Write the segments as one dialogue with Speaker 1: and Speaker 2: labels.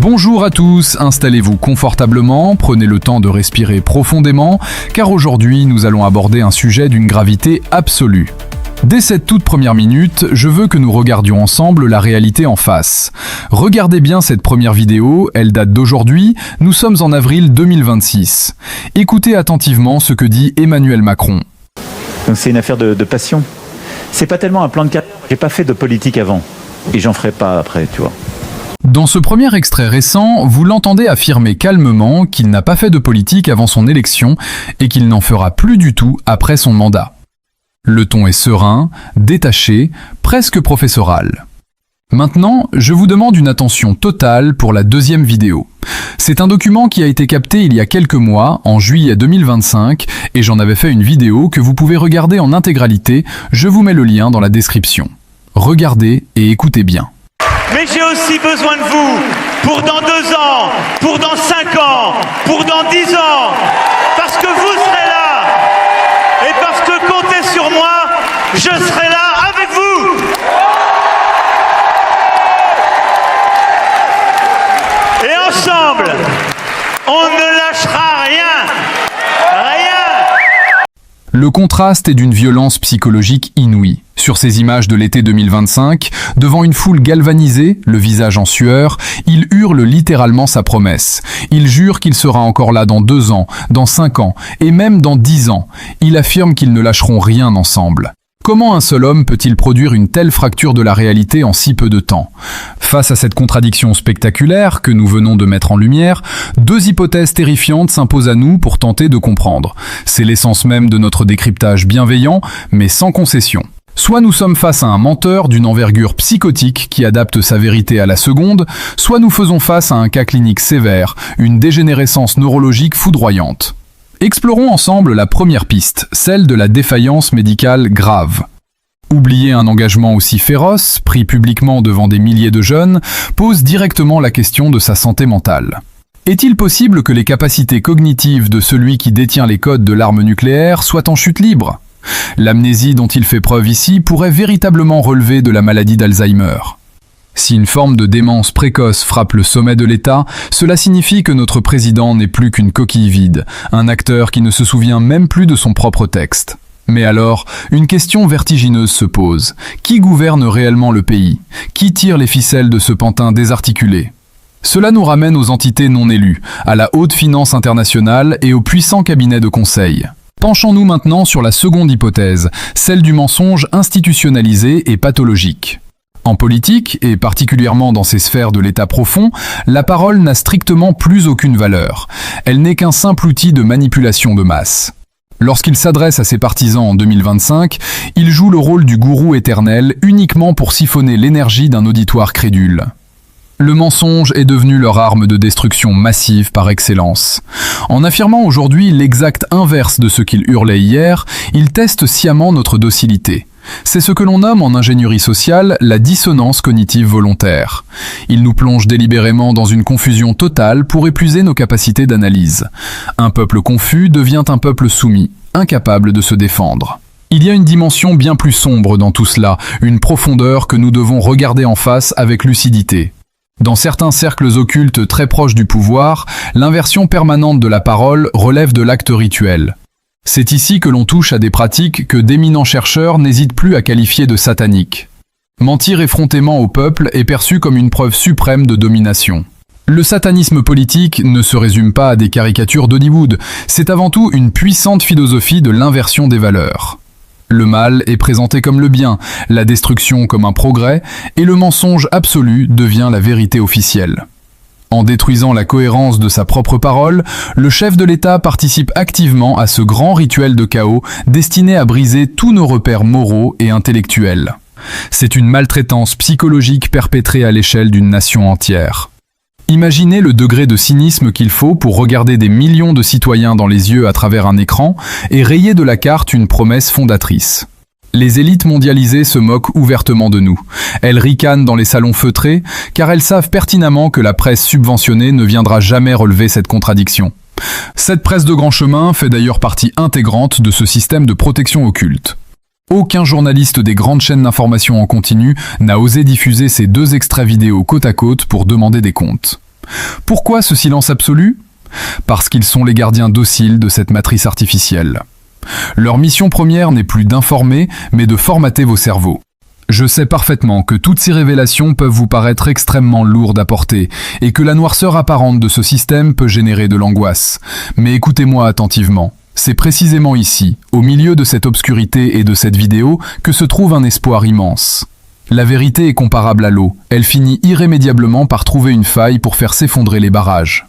Speaker 1: Bonjour à tous, installez-vous confortablement, prenez le temps de respirer profondément, car aujourd'hui nous allons aborder un sujet d'une gravité absolue. Dès cette toute première minute, je veux que nous regardions ensemble la réalité en face. Regardez bien cette première vidéo, elle date d'aujourd'hui, nous sommes en avril 2026. Écoutez attentivement ce que dit Emmanuel Macron.
Speaker 2: Donc c'est une affaire de passion. C'est pas tellement un plan de carrière, j'ai pas fait de politique avant, et j'en ferai pas après, tu vois.
Speaker 1: Dans ce premier extrait récent, vous l'entendez affirmer calmement qu'il n'a pas fait de politique avant son élection et qu'il n'en fera plus du tout après son mandat. Le ton est serein, détaché, presque professoral. Maintenant, je vous demande une attention totale pour la deuxième vidéo. C'est un document qui a été capté il y a quelques mois, en juillet 2025, et j'en avais fait une vidéo que vous pouvez regarder en intégralité, je vous mets le lien dans la description. Regardez et écoutez bien.
Speaker 3: Mais j'ai aussi besoin de vous pour dans 2 ans, pour dans 5 ans, pour dans 10 ans, parce que vous serez là et parce que comptez sur moi, je serai là avec vous. Et ensemble, on ne lâchera rien.
Speaker 1: Le contraste est d'une violence psychologique inouïe. Sur ces images de l'été 2025, devant une foule galvanisée, le visage en sueur, il hurle littéralement sa promesse. Il jure qu'il sera encore là dans 2 ans, dans 5 ans, et même dans 10 ans. Il affirme qu'ils ne lâcheront rien ensemble. Comment un seul homme peut-il produire une telle fracture de la réalité en si peu de temps? Face à cette contradiction spectaculaire que nous venons de mettre en lumière, 2 hypothèses terrifiantes s'imposent à nous pour tenter de comprendre. C'est l'essence même de notre décryptage bienveillant, mais sans concession. Soit nous sommes face à un menteur d'une envergure psychotique qui adapte sa vérité à la seconde, soit nous faisons face à un cas clinique sévère, une dégénérescence neurologique foudroyante. Explorons ensemble la première piste, celle de la défaillance médicale grave. Oublier un engagement aussi féroce, pris publiquement devant des milliers de jeunes, pose directement la question de sa santé mentale. Est-il possible que les capacités cognitives de celui qui détient les codes de l'arme nucléaire soient en chute libre? L'amnésie dont il fait preuve ici pourrait véritablement relever de la maladie d'Alzheimer. Si une forme de démence précoce frappe le sommet de l'État, cela signifie que notre président n'est plus qu'une coquille vide, un acteur qui ne se souvient même plus de son propre texte. Mais alors, une question vertigineuse se pose. Qui gouverne réellement le pays? Qui tire les ficelles de ce pantin désarticulé? Cela nous ramène aux entités non élues, à la haute finance internationale et aux puissants cabinets de conseil. Penchons-nous maintenant sur la seconde hypothèse, celle du mensonge institutionnalisé et pathologique. En politique, et particulièrement dans ces sphères de l'état profond, la parole n'a strictement plus aucune valeur. Elle n'est qu'un simple outil de manipulation de masse. Lorsqu'il s'adresse à ses partisans en 2025, il joue le rôle du gourou éternel uniquement pour siphonner l'énergie d'un auditoire crédule. Le mensonge est devenu leur arme de destruction massive par excellence. En affirmant aujourd'hui l'exact inverse de ce qu'il hurlait hier, il teste sciemment notre docilité. C'est ce que l'on nomme en ingénierie sociale la dissonance cognitive volontaire. Il nous plonge délibérément dans une confusion totale pour épuiser nos capacités d'analyse. Un peuple confus devient un peuple soumis, incapable de se défendre. Il y a une dimension bien plus sombre dans tout cela, une profondeur que nous devons regarder en face avec lucidité. Dans certains cercles occultes très proches du pouvoir, l'inversion permanente de la parole relève de l'acte rituel. C'est ici que l'on touche à des pratiques que d'éminents chercheurs n'hésitent plus à qualifier de sataniques. Mentir effrontément au peuple est perçu comme une preuve suprême de domination. Le satanisme politique ne se résume pas à des caricatures d'Hollywood, c'est avant tout une puissante philosophie de l'inversion des valeurs. Le mal est présenté comme le bien, la destruction comme un progrès, et le mensonge absolu devient la vérité officielle. En détruisant la cohérence de sa propre parole, le chef de l'État participe activement à ce grand rituel de chaos destiné à briser tous nos repères moraux et intellectuels. C'est une maltraitance psychologique perpétrée à l'échelle d'une nation entière. Imaginez le degré de cynisme qu'il faut pour regarder des millions de citoyens dans les yeux à travers un écran et rayer de la carte une promesse fondatrice. Les élites mondialisées se moquent ouvertement de nous. Elles ricanent dans les salons feutrés, car elles savent pertinemment que la presse subventionnée ne viendra jamais relever cette contradiction. Cette presse de grand chemin fait d'ailleurs partie intégrante de ce système de protection occulte. Aucun journaliste des grandes chaînes d'information en continu n'a osé diffuser ces 2 extraits vidéo côte à côte pour demander des comptes. Pourquoi ce silence absolu ? Parce qu'ils sont les gardiens dociles de cette matrice artificielle. Leur mission première n'est plus d'informer, mais de formater vos cerveaux. Je sais parfaitement que toutes ces révélations peuvent vous paraître extrêmement lourdes à porter et que la noirceur apparente de ce système peut générer de l'angoisse. Mais écoutez-moi attentivement. C'est précisément ici, au milieu de cette obscurité et de cette vidéo, que se trouve un espoir immense. La vérité est comparable à l'eau. Elle finit irrémédiablement par trouver une faille pour faire s'effondrer les barrages.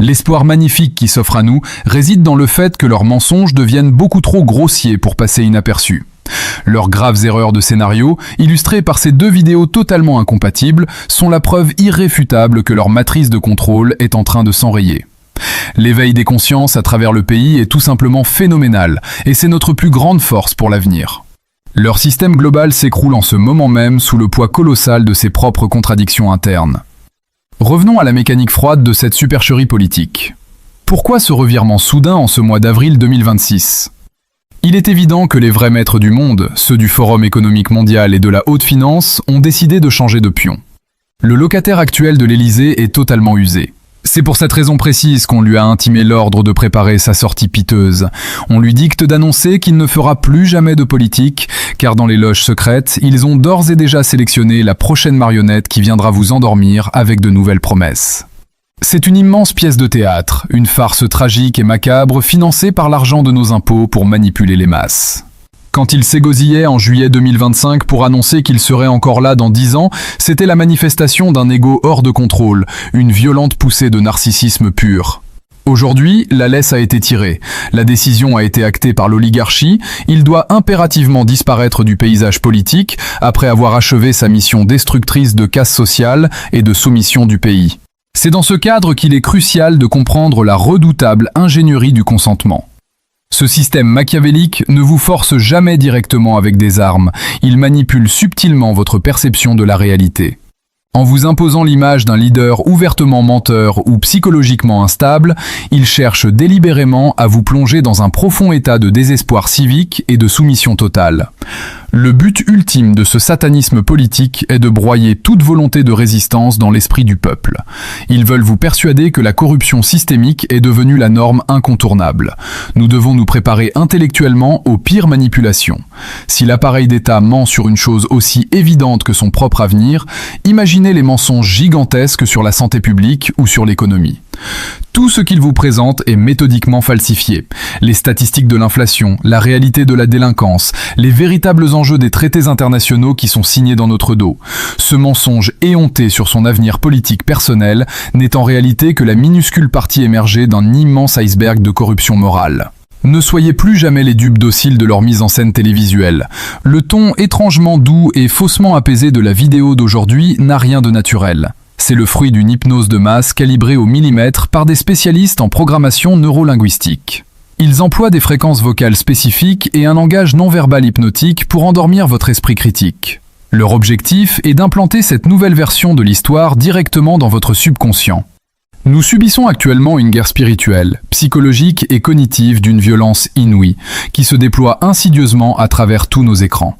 Speaker 1: L'espoir magnifique qui s'offre à nous réside dans le fait que leurs mensonges deviennent beaucoup trop grossiers pour passer inaperçus. Leurs graves erreurs de scénario, illustrées par ces deux vidéos totalement incompatibles, sont la preuve irréfutable que leur matrice de contrôle est en train de s'enrayer. L'éveil des consciences à travers le pays est tout simplement phénoménal, et c'est notre plus grande force pour l'avenir. Leur système global s'écroule en ce moment même sous le poids colossal de ses propres contradictions internes. Revenons à la mécanique froide de cette supercherie politique. Pourquoi ce revirement soudain en ce mois d'avril 2026 ? Il est évident que les vrais maîtres du monde, ceux du Forum économique mondial et de la haute finance, ont décidé de changer de pion. Le locataire actuel de l'Élysée est totalement usé. C'est pour cette raison précise qu'on lui a intimé l'ordre de préparer sa sortie piteuse. On lui dicte d'annoncer qu'il ne fera plus jamais de politique, car dans les loges secrètes, ils ont d'ores et déjà sélectionné la prochaine marionnette qui viendra vous endormir avec de nouvelles promesses. C'est une immense pièce de théâtre, une farce tragique et macabre financée par l'argent de nos impôts pour manipuler les masses. Quand il s'égosillait en juillet 2025 pour annoncer qu'il serait encore là dans 10 ans, c'était la manifestation d'un ego hors de contrôle, une violente poussée de narcissisme pur. Aujourd'hui, la laisse a été tirée. La décision a été actée par l'oligarchie. Il doit impérativement disparaître du paysage politique après avoir achevé sa mission destructrice de casse sociale et de soumission du pays. C'est dans ce cadre qu'il est crucial de comprendre la redoutable ingénierie du consentement. Ce système machiavélique ne vous force jamais directement avec des armes, il manipule subtilement votre perception de la réalité. En vous imposant l'image d'un leader ouvertement menteur ou psychologiquement instable, il cherche délibérément à vous plonger dans un profond état de désespoir civique et de soumission totale. Le but ultime de ce satanisme politique est de broyer toute volonté de résistance dans l'esprit du peuple. Ils veulent vous persuader que la corruption systémique est devenue la norme incontournable. Nous devons nous préparer intellectuellement aux pires manipulations. Si l'appareil d'État ment sur une chose aussi évidente que son propre avenir, imaginez les mensonges gigantesques sur la santé publique ou sur l'économie. Tout ce qu'il vous présente est méthodiquement falsifié. Les statistiques de l'inflation, la réalité de la délinquance, les véritables enjeux des traités internationaux qui sont signés dans notre dos. Ce mensonge éhonté sur son avenir politique personnel n'est en réalité que la minuscule partie émergée d'un immense iceberg de corruption morale. Ne soyez plus jamais les dupes dociles de leur mise en scène télévisuelle. Le ton étrangement doux et faussement apaisé de la vidéo d'aujourd'hui n'a rien de naturel. C'est le fruit d'une hypnose de masse calibrée au millimètre par des spécialistes en programmation neurolinguistique. Ils emploient des fréquences vocales spécifiques et un langage non-verbal hypnotique pour endormir votre esprit critique. Leur objectif est d'implanter cette nouvelle version de l'histoire directement dans votre subconscient. Nous subissons actuellement une guerre spirituelle, psychologique et cognitive d'une violence inouïe, qui se déploie insidieusement à travers tous nos écrans.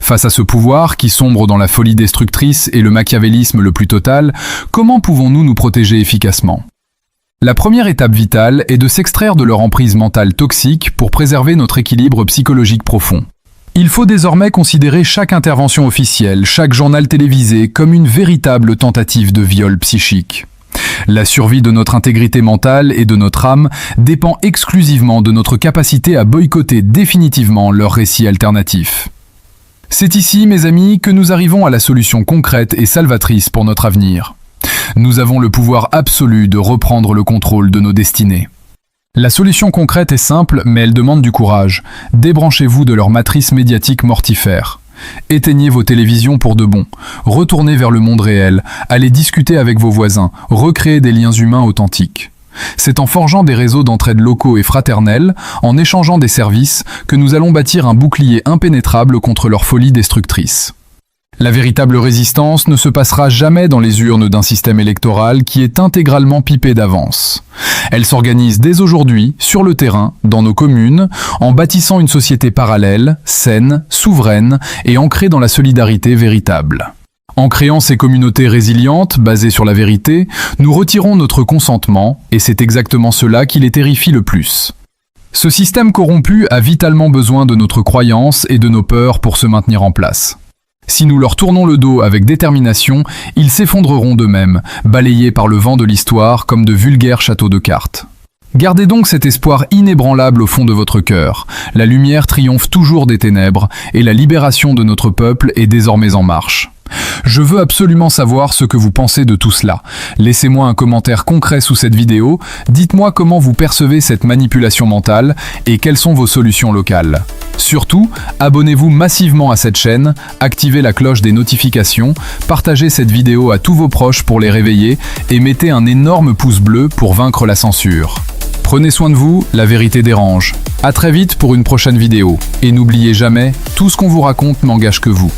Speaker 1: Face à ce pouvoir qui sombre dans la folie destructrice et le machiavélisme le plus total, comment pouvons-nous nous protéger efficacement ? La première étape vitale est de s'extraire de leur emprise mentale toxique pour préserver notre équilibre psychologique profond. Il faut désormais considérer chaque intervention officielle, chaque journal télévisé comme une véritable tentative de viol psychique. La survie de notre intégrité mentale et de notre âme dépend exclusivement de notre capacité à boycotter définitivement leurs récits alternatifs. C'est ici, mes amis, que nous arrivons à la solution concrète et salvatrice pour notre avenir. Nous avons le pouvoir absolu de reprendre le contrôle de nos destinées. La solution concrète est simple, mais elle demande du courage. Débranchez-vous de leur matrice médiatique mortifère. Éteignez vos télévisions pour de bon. Retournez vers le monde réel. Allez discuter avec vos voisins. Recréez des liens humains authentiques. C'est en forgeant des réseaux d'entraide locaux et fraternels, en échangeant des services, que nous allons bâtir un bouclier impénétrable contre leur folie destructrice. La véritable résistance ne se passera jamais dans les urnes d'un système électoral qui est intégralement pipé d'avance. Elle s'organise dès aujourd'hui, sur le terrain, dans nos communes, en bâtissant une société parallèle, saine, souveraine et ancrée dans la solidarité véritable. En créant ces communautés résilientes, basées sur la vérité, nous retirons notre consentement, et c'est exactement cela qui les terrifie le plus. Ce système corrompu a vitalement besoin de notre croyance et de nos peurs pour se maintenir en place. Si nous leur tournons le dos avec détermination, ils s'effondreront d'eux-mêmes, balayés par le vent de l'histoire comme de vulgaires châteaux de cartes. Gardez donc cet espoir inébranlable au fond de votre cœur. La lumière triomphe toujours des ténèbres, et la libération de notre peuple est désormais en marche. Je veux absolument savoir ce que vous pensez de tout cela. Laissez-moi un commentaire concret sous cette vidéo, dites-moi comment vous percevez cette manipulation mentale et quelles sont vos solutions locales. Surtout, abonnez-vous massivement à cette chaîne, activez la cloche des notifications, partagez cette vidéo à tous vos proches pour les réveiller et mettez un énorme pouce bleu pour vaincre la censure. Prenez soin de vous, la vérité dérange. À très vite pour une prochaine vidéo. Et n'oubliez jamais, tout ce qu'on vous raconte n'engage que vous.